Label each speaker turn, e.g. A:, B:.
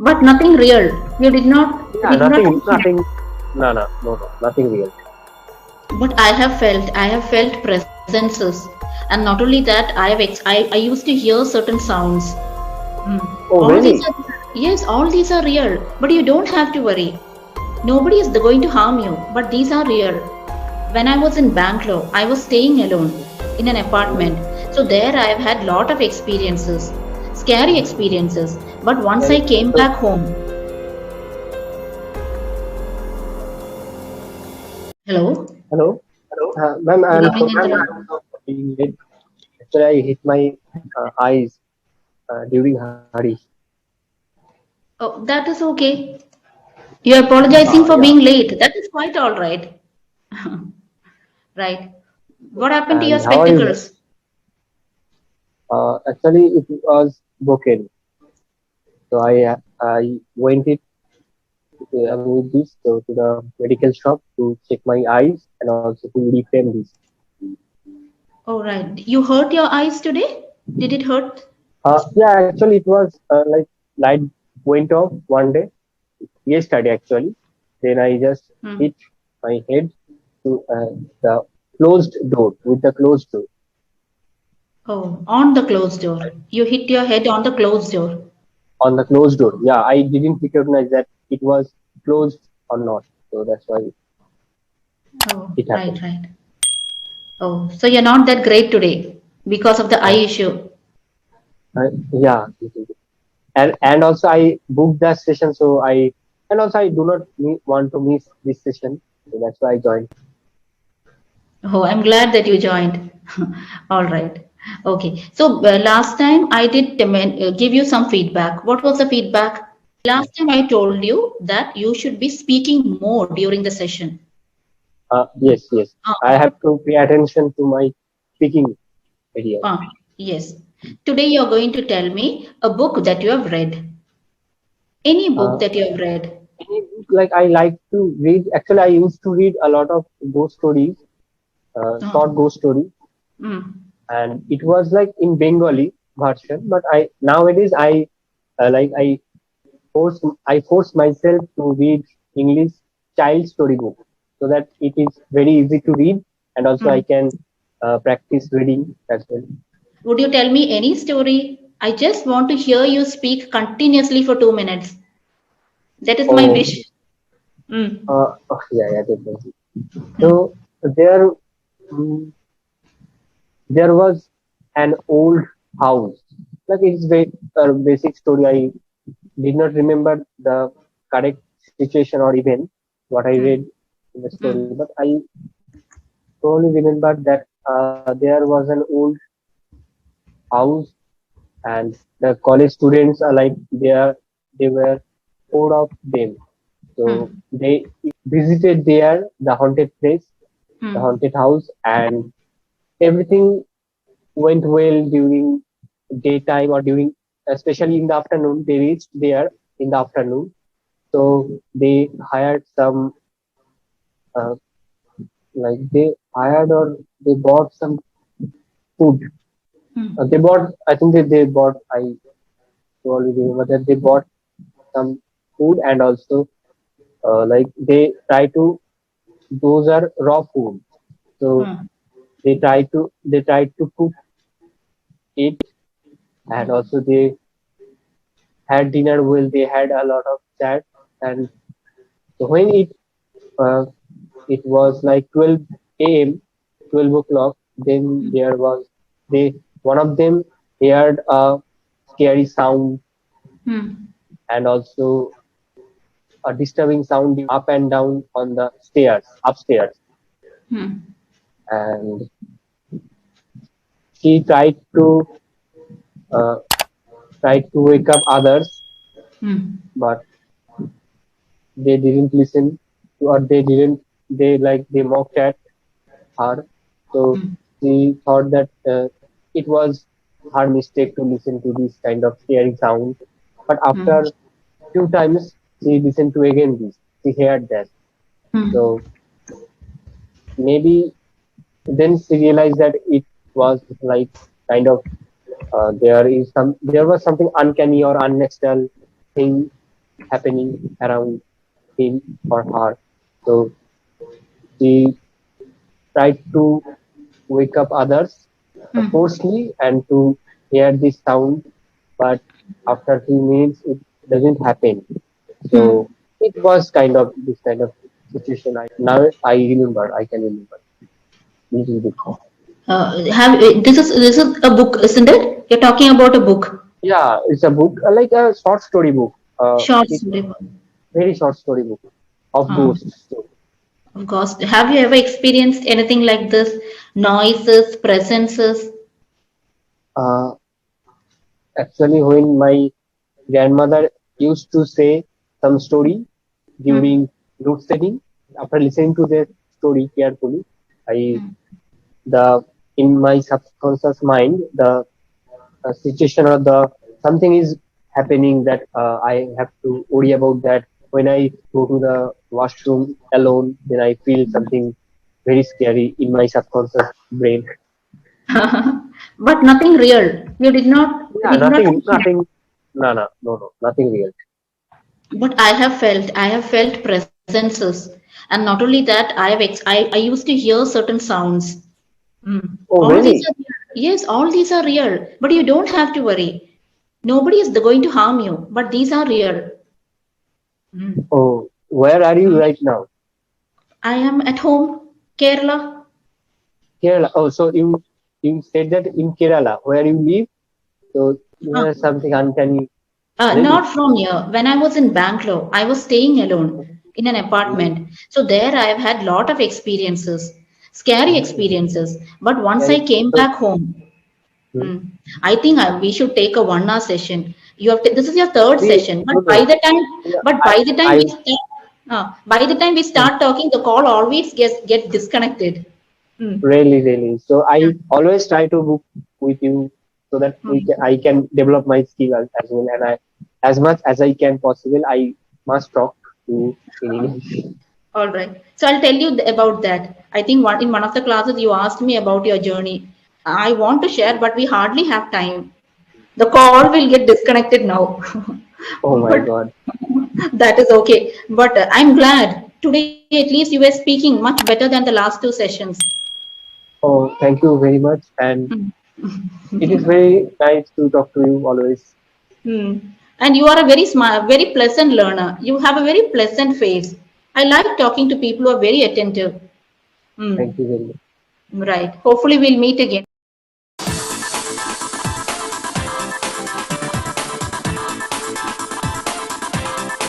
A: But nothing real. You did not.
B: Yeah,
A: Did not.
B: nothing. No, nothing real.
A: But I have felt presences, and not only that, I used to hear certain sounds. Mm.
B: Oh,
A: All these
B: really?
A: are, yes, all these are real. But you don't have to worry. Nobody is going to harm you. But these are real. When I was in Bangalore, I was staying alone in an apartment. So there I have had lot of experiences, scary experiences. But once I
B: Very,
A: came
B: so,
A: back home, hello,
B: hello, ma'am.
A: good
B: I'm
A: evening,
B: so
A: Indra.
B: sorry for being late. Actually, I hit my eyes during hurry.
A: Oh, that is okay. You're apologizing for
B: Yeah,
A: being late. That is quite all right. Right. What happened to your
B: and how are you?
A: spectacles?
B: Actually, it was broken. So I went it with this to the medical shop to check my eyes and also to reframe this.
A: Oh, right. You hurt your eyes today? Did it hurt?
B: Yeah, actually, it was like light went off one day yesterday actually. Then I just
A: Hmm.
B: hit my head to the closed door with the closed door
A: Oh, on the closed door. You hit your head on the closed door.
B: on the closed door. Yeah, I didn't recognize that it was closed or not. So that's why
A: Oh,
B: it
A: right,
B: happened.
A: right. Oh, so you're not that great today because of the eye
B: Uh,
A: issue.
B: yeah, and also I booked that session, so and also I do not want to miss this session, so that's why I joined.
A: Oh, I'm glad that you joined. All right. Okay. So last time I did give you some feedback. What was the feedback? Last time I told you that you should be speaking more during the session.
B: Yes,
A: Ah,
B: I have to pay attention to my speaking area.
A: yes. Today you're going to tell me a book that you have read. Any book
B: Uh,
A: that you have read.
B: any book like I like to read. Actually, I used to read a lot of ghost stories,
A: Oh,
B: short ghost stories,
A: mm,
B: and it was like in Bengali version. But I nowadays like I force myself to read English child story book so that it is very easy to read and also I
A: mm.
B: can practice reading as well.
A: Would you tell me any story? I just want to hear you speak continuously for 2 minutes. That is my
B: Oh,
A: wish. Mm.
B: yeah, definitely. So there, mm, there was an old house. Like it's very basic story. I did not remember the correct situation or event what I read
A: Mm.
B: in the story,
A: Mm.
B: but I only remember that there was an old house and the college students are like they were four of them. So
A: Mm.
B: they visited there the haunted place, the
A: Mm.
B: haunted house, and everything went well during daytime or during especially in the afternoon. They reached there in the afternoon, so they hired some uh, like they hired or they bought some food. They
A: Mm.
B: bought, I think they bought, I only remember that they bought some food and also like they try to, those are raw food. So
A: Mm.
B: they try to cook it and
A: Mm.
B: also they had dinner well, they had a lot of chat and so when uh, it was like 12 a.m., 12 o'clock, then there was, they, one of them heard a scary sound
A: Mm.
B: and also a disturbing sound up and down on the stairs, upstairs.
A: Mm.
B: And she uh, tried to wake up others,
A: Mm.
B: but they didn't listen or they didn't, they mocked at her. So
A: Mm.
B: she thought that it was her mistake to listen to this kind of scary sound. But
A: Mm.
B: after few times, she listened to again this. She heard that.
A: Mm.
B: So maybe then she realized that it was like kind of there was something uncanny or unnatural thing happening around him or her. So she tried to wake up others
A: Hmm.
B: forcefully and to hear this sound, but after few minutes it doesn't happen.
A: Hmm.
B: So it was kind of this kind of situation. Now I remember, I can remember little bit.
A: Have this is a book, isn't it? You're talking about a book,
B: Yeah, it's a book, like a short story book.
A: short
B: It's
A: story book.
B: very short story book of
A: Uh,
B: ghosts. So,
A: of course. Have you ever experienced anything like this? Noises, presences?
B: uh, actually, when my grandmother used to say some story
A: Hmm.
B: during load setting, after listening to their story carefully, I
A: Hmm.
B: the in my subconscious mind the situation or the something is happening that I have to worry about that. When I go to the washroom alone, then I feel something very scary in my subconscious brain.
A: But nothing real.
B: Yeah,
A: You did not.
B: nothing. No, no, no, no, nothing real.
A: But I have felt presences, and not only that, I used to hear certain sounds. Mm.
B: Oh,
A: All these
B: really?
A: are real. Yes, all these are real. But you don't have to worry. Nobody is going to harm you. But these are real. Mm.
B: Oh, where are you
A: Mm.
B: right now?
A: I am at home, Kerala.
B: Kerala. Oh, so you said that in Kerala, where you live. So
A: Uh,
B: there's something uncanny. Really?
A: Not from here. When I was in Bangalore, I was staying alone in an
B: Really?
A: apartment. So there I have had lot of experiences, scary
B: Oh,
A: experiences. But once I
B: scary.
A: came
B: So,
A: back home,
B: hmm.
A: I think we should take a 1 hour session. This is your third
B: We,
A: session,
B: no, no. Yeah, I
A: by the time we start talking, the call always get disconnected. Hmm.
B: really, really. So I always try to book with you so that
A: Hmm.
B: I can develop my skill as well. And as much as I can possible, I must talk to you in English.
A: All right. So I'll tell you about that. I think in one of the classes you asked me about your journey. I want to share, but we hardly have time. The call will get disconnected now.
B: Oh my
A: But
B: God.
A: that is okay. But I'm glad today at least you were speaking much better than the last two sessions.
B: Oh, thank you very much. And it is very nice to talk to you always.
A: Hmm. And you are a very smart, very pleasant learner. You have a very pleasant face. I like talking to people who are very attentive. Hmm.
B: Thank you very much.
A: Right. Hopefully we'll meet again.